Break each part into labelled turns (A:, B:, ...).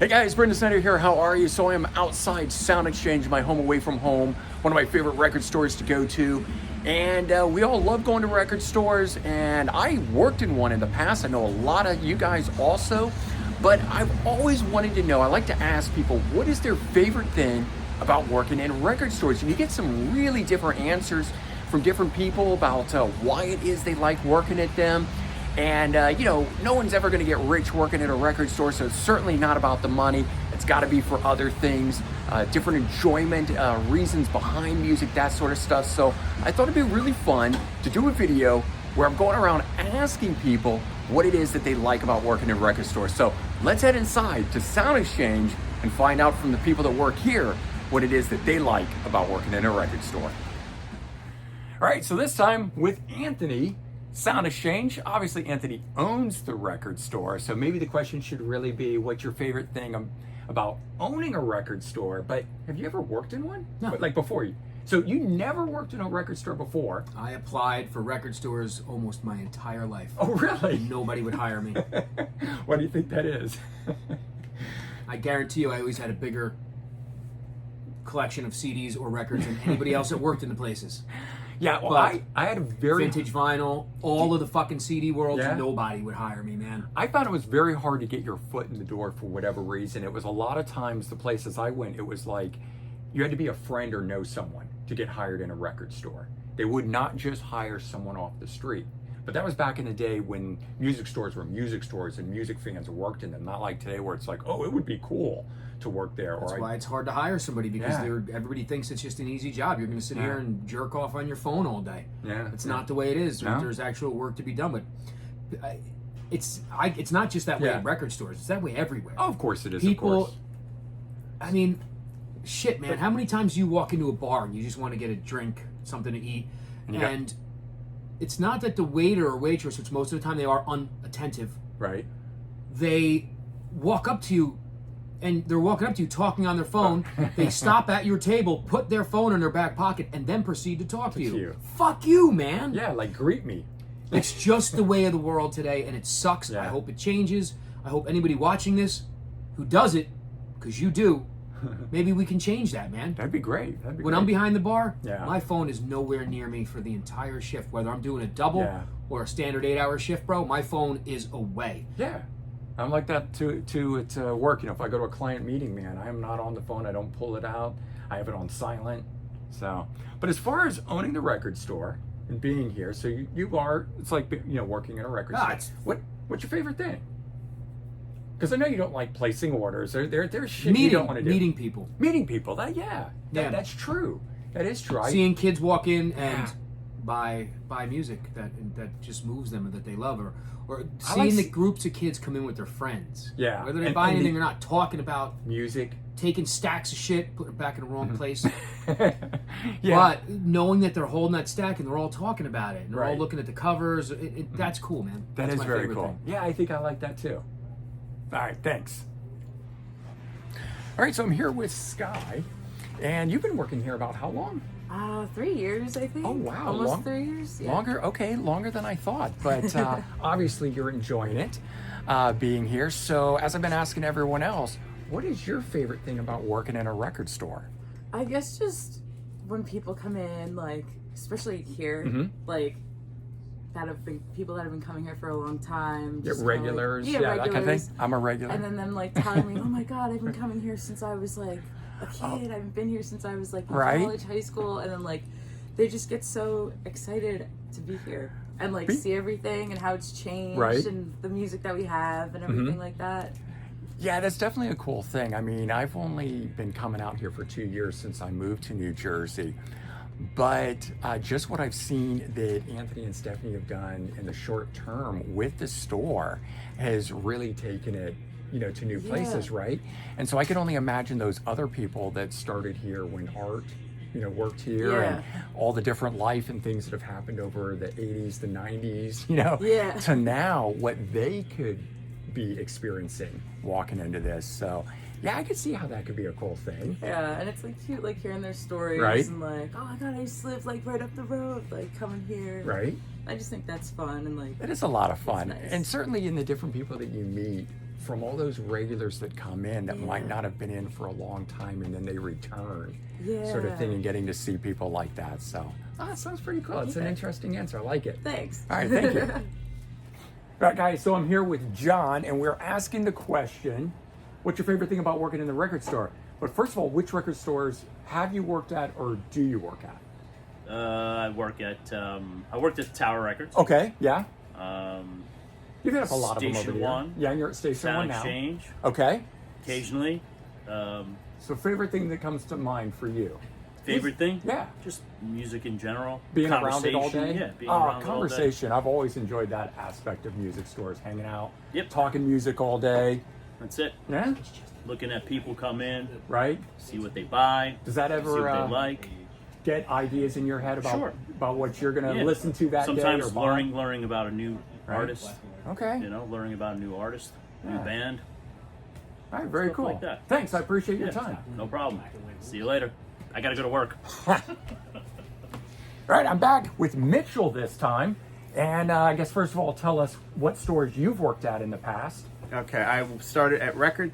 A: Hey guys, Brendan Snyder here. How are you? So I am outside Sound Exchange, my home away from home, one of my favorite record stores to go to. And we all love going to record stores, and I worked in one in the past. I know a lot of you guys also, but I've always wanted to know, I like to ask people, what is their favorite thing about working in record stores? And you get some really different answers from different people about why it is they like working at them. And no one's ever going to get rich working at a record store, so it's certainly not about the money. It's got to be for other things, different enjoyment, reasons behind music, that sort of stuff. So I thought it'd be really fun to do a video where I'm going around asking people what it is that they like about working in record stores. So let's head inside to Sound Exchange and find out from the people that work here what it is that they like about working in a record store. All right, so this time with Anthony, Sound Exchange. Obviously, Anthony owns the record store, so maybe the question should really be, what's your favorite thing about owning a record store? But have you ever worked in one?
B: No.
A: Like before you? So you never worked in a record store before?
B: I applied for record stores almost my entire life.
A: Oh, really?
B: Nobody would hire me.
A: What do you think that is?
B: I guarantee you I always had a bigger collection of CDs or records than anybody else that worked in the places.
A: Yeah, well,
B: But
A: I had a very...
B: Vintage vinyl, all of the fucking CD world,
A: Yeah.
B: nobody would hire me, man.
A: I found it was very hard to get your foot in the door for whatever reason. It was a lot of times, the places I went, it was like you had to be a friend or know someone to get hired in a record store. They would not just hire someone off the street. But that was back in the day when music stores were music stores and music fans worked in them. Not like today where it's like, oh, it would be cool to work there.
B: That's why it's hard to hire somebody, because
A: Yeah.
B: everybody thinks it's just an easy job. You're going to sit here and jerk off on your phone all day.
A: Yeah.
B: It's not the way it is.
A: No.
B: There's actual work to be done. But it's not just that way
A: Yeah.
B: at record stores. It's that way everywhere.
A: Oh, of course it is,
B: People,
A: of course.
B: I mean, shit, man. How many times do you walk into a bar and you just want to get a drink, something to eat, and it's not that the waiter or waitress, which most of the time they are unattentive,
A: Right.
B: they walk up to you and they're walking up to you talking on their phone. They stop at your table, put their phone in their back pocket, and then proceed to talk to you. Fuck you, man.
A: Yeah, like greet me.
B: It's just the way of the world today, and it sucks.
A: Yeah.
B: I hope it changes. I hope anybody watching this who does it, because you do, maybe we can change that, man.
A: That'd be great. That'd be
B: When
A: great.
B: I'm behind the bar,
A: Yeah.
B: my phone is nowhere near me for the entire shift. Whether I'm doing a double
A: Yeah.
B: or a standard 8-hour shift, bro, my phone is away.
A: Yeah. I'm like that too at work. If I go to a client meeting, man, I am not on the phone. I don't pull it out. I have it on silent. So, but as far as owning the record store and being here, so you are, it's like, working in a record store.
B: it's-
A: What's your favorite thing? Because I know you don't like placing orders. There's shit you don't want to do.
B: Meeting people.
A: Meeting people. That's true. That is true.
B: Seeing kids walk in
A: Yeah.
B: and buy music that just moves them and that they love, or
A: I
B: seeing
A: like
B: the groups of kids come in with their friends.
A: Yeah.
B: Whether they
A: And-
B: buy
A: and
B: anything
A: the-
B: or not, talking about
A: Music.
B: taking stacks of shit, putting it back in the wrong place.
A: Yeah.
B: But knowing that they're holding that stack and they're all talking about it and they're all
A: Right.
B: looking at the covers, that's cool, man.
A: That
B: That's
A: is
B: my
A: very
B: favorite
A: cool.
B: thing.
A: Yeah, I think I like that too. All right, thanks. All right, so I'm here with Sky, and you've been working here about how long?
C: 3 years, I think.
A: Oh, wow.
C: Almost 3 years. Yeah.
A: Longer? Okay, longer than I thought. But obviously you're enjoying it, being here. So as I've been asking everyone else, what is your favorite thing about working in a record store?
C: I guess just when people come in, like, especially here,
A: Mm-hmm.
C: like, people that have been coming here for a long time.
A: Yeah,
C: just kinda
A: regulars,
C: like,
A: that kind of thing.
C: regulars.
A: I'm a regular.
C: And then them, like, telling me, oh my God, I've been coming here since I was, like, a kid. I've been here since I was, like, in
A: Right.
C: college, high school. And then, like, they just get so excited to be here and, like, see everything and how it's changed
A: Right.
C: and the music that we have and everything like that.
A: Yeah, that's definitely a cool thing. I mean, I've only been coming out here for 2 years since I moved to New Jersey. But just what I've seen that Anthony and Stephanie have done in the short term with the store has really taken it, to new places, right? And so I can only imagine those other people that started here when art, worked here, and all the different life and things that have happened over the 80s, the 90s, to now, what they could be experiencing walking into this. So yeah, I could see how that could be a cool thing.
C: Yeah, and it's like cute, like hearing their stories
A: Right.
C: and like, oh my God, I used to live like right up the road, like coming here.
A: Right.
C: I just think that's fun and like.
A: It is a lot of fun.
C: nice.
A: And certainly in the different people that you meet from all those regulars that come in that might not have been in for a long time and then they return, sort of thing, and getting to see people like that. So, that sounds pretty cool. It's an interesting answer. I like it.
C: Thanks.
A: All right, thank you. All right, guys, so I'm here with John, and we're asking the question, what's your favorite thing about working in the record store? But first of all, which record stores have you worked at or do you work at?
D: I worked at Tower Records.
A: Okay, yeah. You've hit up a lot of them
D: Station
A: over there.
D: One.
A: Yeah, and you're at Station
D: Sound
A: One now.
D: Exchange,
A: Okay.
D: occasionally.
A: So favorite thing that comes to mind for you?
D: Favorite thing?
A: Yeah.
D: Just music in general.
A: Being around it all day?
D: Yeah, being around it all day.
A: Conversation. I've always enjoyed that aspect of music stores, hanging out,
D: Yep.
A: talking music all day.
D: That's it.
A: Yeah?
D: Looking at people come in,
A: Right?
D: see what they buy,
A: Does that
D: see
A: ever
D: what they like.
A: get ideas in your head about
D: Sure.
A: about what you're going to
D: Yeah.
A: listen to that
D: Sometimes
A: day? Or
D: learning about a new
A: Right.
D: artist.
A: Okay.
D: Learning about a new artist, new
A: Yeah.
D: band.
A: All right, very
D: Stuff
A: cool.
D: like that.
A: Thanks, I appreciate your
D: Yeah,
A: time.
D: no problem. See you later. I gotta go to work.
A: All right, I'm back with Mitchell this time. And I guess first of all, tell us what stores you've worked at in the past.
E: Okay, I started at Record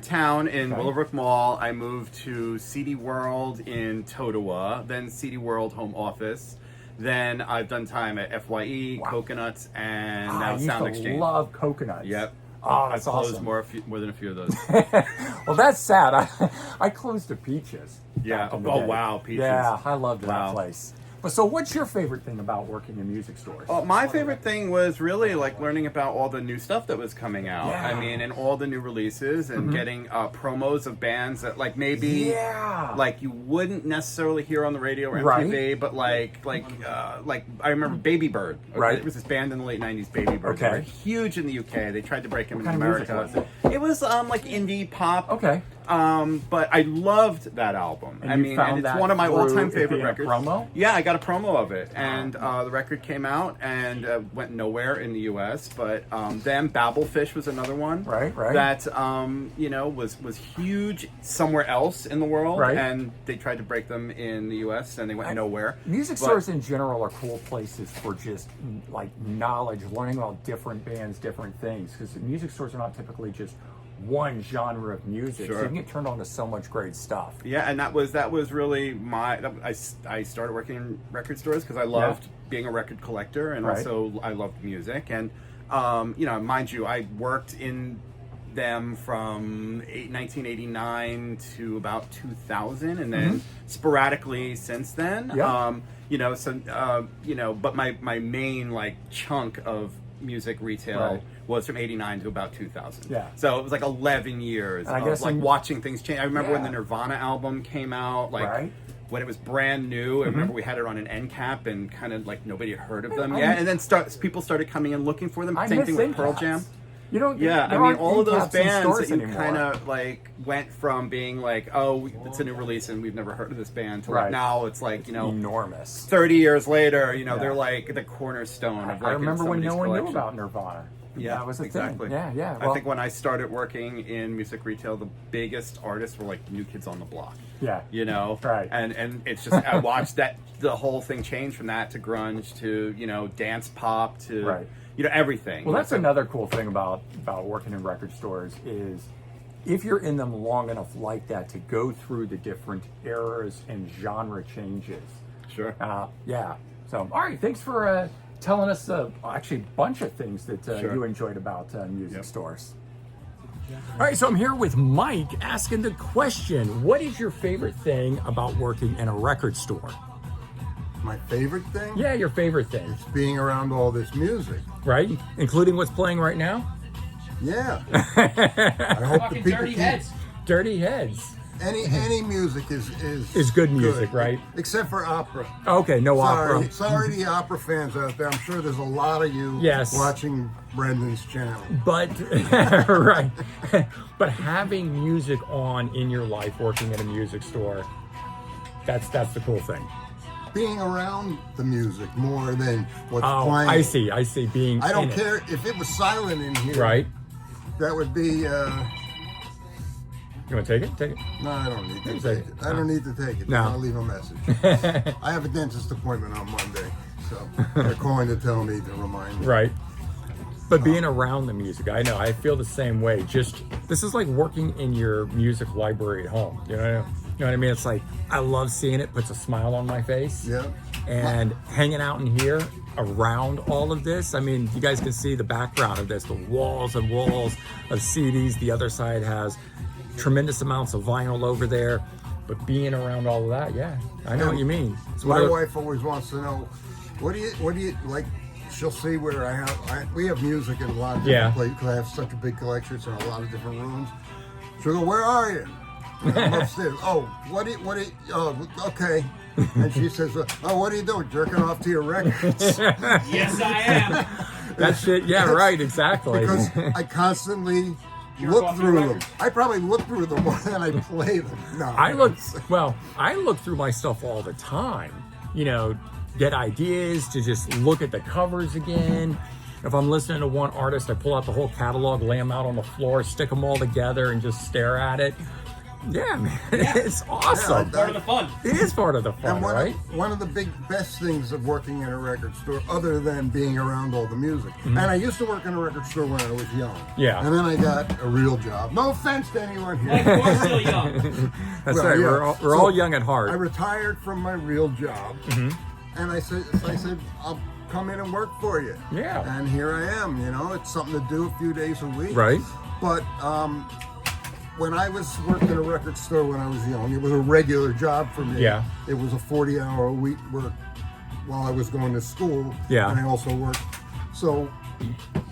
E: Town in
A: Okay.
E: Willowbrook Mall. I moved to CD World in Totowa, then CD World Home Office. Then I've done time at FYE,
A: Wow.
E: Coconuts, and
A: I
E: now
A: used
E: Sound
A: to
E: Exchange.
A: love Coconuts.
E: Yep.
A: Oh, that's
E: I've closed
A: awesome.
E: more than a few of those.
A: Well, that's sad. I closed to Peaches.
E: Yeah.
A: back in the
E: Oh,
A: day.
E: wow, Peaches.
A: Yeah, I loved that
E: Wow.
A: place. But so, what's your favorite thing about working in music stores?
E: Well, my favorite thing was really like learning about all the new stuff that was coming out.
A: Yeah.
E: I mean, and all the new releases and getting promos of bands that like maybe
A: Yeah.
E: like you wouldn't necessarily hear on the radio or
A: Right.
E: MTV, but like I remember Baby Bird. Okay?
A: Right.
E: It was this band in the late '90s, Baby Bird. They
A: Okay.
E: were huge in the UK. They tried to break them in
A: kind of music
E: America.
A: was
E: It was like indie pop.
A: Okay.
E: But I loved that album.
A: And
E: I
A: you
E: mean,
A: found
E: and it's
A: that
E: one of my
A: through
E: all-time
A: it
E: favorite
A: being a
E: records.
A: promo?
E: Yeah, I got a promo of it, and the record came out and went nowhere in the U.S. But then Babelfish was another one,
A: Right, right.
E: That was huge somewhere else in the world,
A: Right.
E: and they tried to break them in the U.S. and they went nowhere.
A: Music
E: But-
A: stores in general are cool places for just like knowledge, learning about different bands, different things. Because music stores are not typically just one genre of music. So
E: Sure.
A: you can get turned on to so much great stuff.
E: Yeah, and that was really I started working in record stores because I loved being a record collector, and
A: Right.
E: also I loved music. And mind you, I worked in them from 1989 to about 2000, and then sporadically since then.
A: Yeah.
E: But my main like chunk of music retail
A: Right.
E: was from 89 to about 2000.
A: Yeah.
E: So it was like 11 years
A: And I
E: of
A: guess
E: like
A: in-
E: watching things change. I remember when
A: Yeah.
E: the Nirvana album came out, like
A: Right.
E: when it was brand new. I remember we had it on an end cap and kind of like nobody had heard of them
A: I
E: yet.
A: miss-
E: And then people started coming in looking for them.
A: I
E: Same
A: miss
E: thing with
A: end
E: Pearl
A: caps.
E: Jam.
A: You don't.
E: Yeah,
A: there
E: I mean,
A: aren't
E: all of
A: end
E: those
A: caps in
E: bands
A: stores
E: that you
A: anymore.
E: kind of like went from being like, oh, it's a new release and we've never heard of this band, to
A: Right.
E: like now it's like,
A: enormous.
E: 30 years later,
A: Yeah.
E: they're like the cornerstone of like
A: I remember when no
E: somebody's
A: one knew
E: collection.
A: about Nirvana.
E: Yeah,
A: that was a
E: exactly.
A: thing. Yeah, yeah.
E: I
A: Well,
E: think when I started working in music retail, the biggest artists were like New Kids on the Block.
A: yeah.
E: Right?
A: Right.
E: And it's just I watched the whole thing change from that to grunge to dance pop to
A: Right.
E: everything.
A: Well, that's
E: So-
A: another cool thing about working in record stores is if you're in them long enough like that to go through the different eras and genre changes.
E: Sure.
A: Yeah. So, all right. Thanks for telling us actually a bunch of things that
E: Sure.
A: you enjoyed about music
E: Yep.
A: stores. All right. So I'm here with Mike asking the question: what is your favorite thing about working in a record store?
F: My favorite thing?
A: Yeah, your favorite thing,
F: It's being around all this music.
A: right? Including what's playing right now.
F: Yeah. I hope the people
B: Dirty
F: keep-
B: Heads.
A: Dirty Heads.
F: Any music
A: Is good music, right?
F: Except for opera.
A: Okay, no opera.
F: Sorry, the opera fans out there. I'm sure there's a lot of you
A: Yes.
F: watching Brendan's channel.
A: But right, but having music on in your life, working at a music store, that's the cool thing.
F: Being around the music more than what's
A: Oh,
F: playing.
A: I see. Being
F: I don't
A: in it.
F: care if it was silent in here.
A: Right?
F: That would be.
A: You want to take it? Take it.
F: No, I don't need to
A: Take
F: take
A: it.
F: it. I don't need to take it.
A: No.
F: I'll leave a message. I have a dentist appointment on Monday, so they're calling to tell me to remind me.
A: Right. But being around the music, I know, I feel the same way. Just, this is like working in your music library at home. You know what I mean? It's like, I love seeing it, puts a smile on my face.
F: Yeah.
A: And hanging out in here around all of this, I mean, you guys can see the background of this, the walls and walls of CDs. The other side has tremendous amounts of vinyl over there. But being around all of that, yeah, I know what you mean. It's
F: My
A: one of
F: wife always wants to know, what do you like? She'll see where we have music in a lot of different places because I have such a big collection. It's in a lot of different rooms. She'll go, "Where are you?" I'm upstairs. Oh, oh, okay. And she says, "Oh, what are you doing? Jerking off to your records?"
D: Yes, I am.
A: that shit. Yeah, right, exactly.
F: Because I constantly look through them. I probably look through them more than I play them. No,
A: I look through my stuff all the time. You know, get ideas to just look at the covers again. If I'm listening to one artist, I pull out the whole catalog, lay them out on the floor, stick them all together, and just stare at it. Yeah, man, it's awesome.
F: Yeah,
D: Part of the fun.
A: It is part of the fun,
F: And
A: right?
F: one of the best things of working in a record store, other than being around all the music, and I used to work in a record store when I was young.
A: Yeah.
F: And then I got a real job. No offense to anyone here.
D: Like, we're still young.
A: That's
F: Well,
A: right.
F: yeah.
A: We're all young at
F: I
A: heart.
F: retired from my real job, and I said, I'll come in and work for you.
A: Yeah.
F: And here I am. You know, it's something to do a few days a week.
A: Right.
F: But when I was working in a record store when I was young, it was a regular job for me.
A: Yeah.
F: It was a 40-hour-a-week work while I was going to school.
A: Yeah.
F: And I also worked. So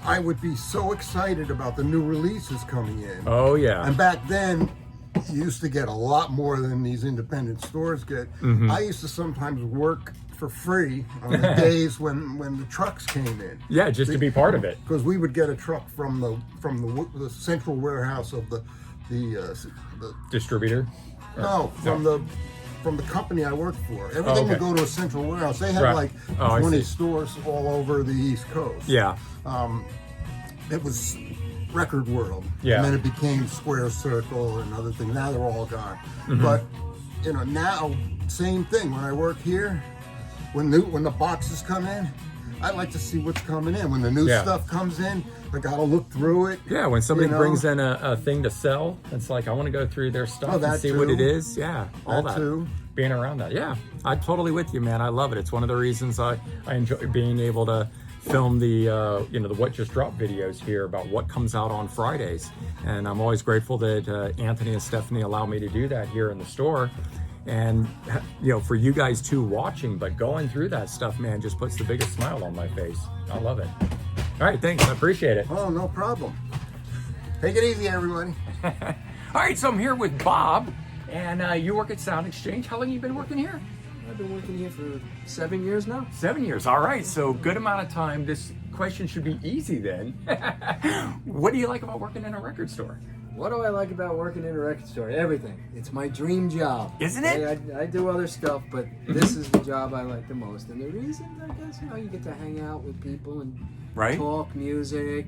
F: I would be so excited about the new releases coming in.
A: Oh yeah.
F: And back then, you used to get a lot more than these independent stores get. I used to sometimes work for free on the days when the trucks came in.
A: Yeah, just to be part of it.
F: Because we would get a truck from the central warehouse of the
A: Distributor.
F: no, from the company I worked for. Everything would go to a central warehouse. They had
A: Right.
F: like
A: Oh, I
F: 20
A: see.
F: stores all over the East Coast.
A: Yeah.
F: It was Record World.
A: Yeah.
F: And then it became Square Circle and other things. Now they're all gone. But now same thing. When I work here, when the boxes come in, I like to see what's coming in. When the new
A: Yeah.
F: stuff comes in, I gotta look through it.
A: Yeah, when somebody
F: You know?
A: brings in a thing to sell, it's like I want to go through their stuff and
F: that
A: see what
F: too.
A: it is. Yeah, all
F: That
A: that.
F: too.
A: Being around that. Yeah, I'm totally with you, man. I love it. It's one of the reasons I enjoy being able to film the the What Just Dropped videos here about what comes out on Fridays. And I'm always grateful that Anthony and Stephanie allow me to do that here in the store. And for you guys too watching, but going through that stuff, man, just puts the biggest smile on my face. I love it. All right, thanks. I appreciate it.
F: Oh, no problem. Take it easy, everybody.
A: All right, so I'm here with Bob, and you work at Sound Exchange. How long have you been working here?
B: I've been working here for 7 years now.
A: 7 years. All right, so good amount of time. This question should be easy then. What do you like about working in a record store?
B: What do I like about working in a record store? Everything. It's my dream job.
A: Isn't it?
B: I do other stuff, but this is the job I like the most. And the reason, I guess, you get to hang out with people and
A: Right?
B: talk music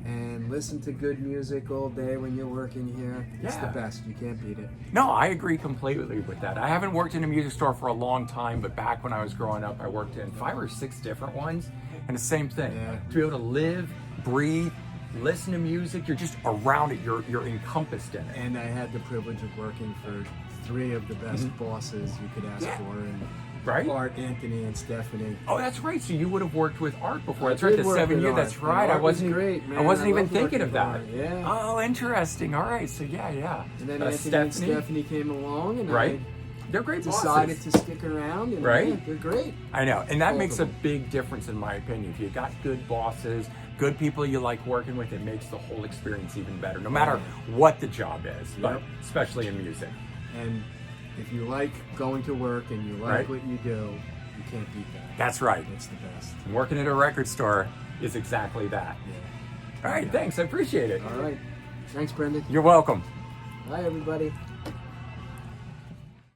B: and listen to good music all day when you're working here. It's the
A: Yeah.
B: best. You can't beat it.
A: No, I agree completely with that. I haven't worked in a music store for a long time, but back when I was growing up, I worked in 5 or 6 different ones, and the same thing.
B: Yeah.
A: To be able to live, breathe, listen to music, you're just around it. You're encompassed in it.
B: And I had the privilege of working for 3 of the best bosses you could ask
A: Yeah.
B: for. And
A: Right?
B: Art, Anthony, and Stephanie.
A: Oh, that's right. So you would have worked with Art before.
B: I
A: That's right.
B: did
A: The
B: work
A: 7
B: with
A: years.
B: Art.
A: That's right.
B: And
A: I
B: Art was
A: wasn't.
B: great, man.
A: I wasn't
B: I
A: even
B: loved
A: thinking
B: working
A: of that.
B: with Art, yeah.
A: Oh, interesting. All right. So yeah.
B: And then
A: Uh,
B: Anthony and Stephanie came along, and
A: Right.
B: I
A: They're great
B: decided
A: bosses.
B: to stick around. And
A: Right.
B: yeah, they're great.
A: I know, and that
B: Both
A: makes
B: of
A: a
B: them.
A: big difference in my opinion. If you got good bosses, good people you like working with, it makes the whole experience even better. No matter what the job is, but
B: Yep.
A: especially in music.
B: And if you like going to work and you like
A: Right.
B: what you do, you can't beat that.
A: That's right.
B: It's the best.
A: And working at a record store is exactly that.
B: Yeah.
A: All right, thanks. I appreciate it.
B: All right. Thanks, Brendan.
A: You're welcome.
B: Bye, everybody.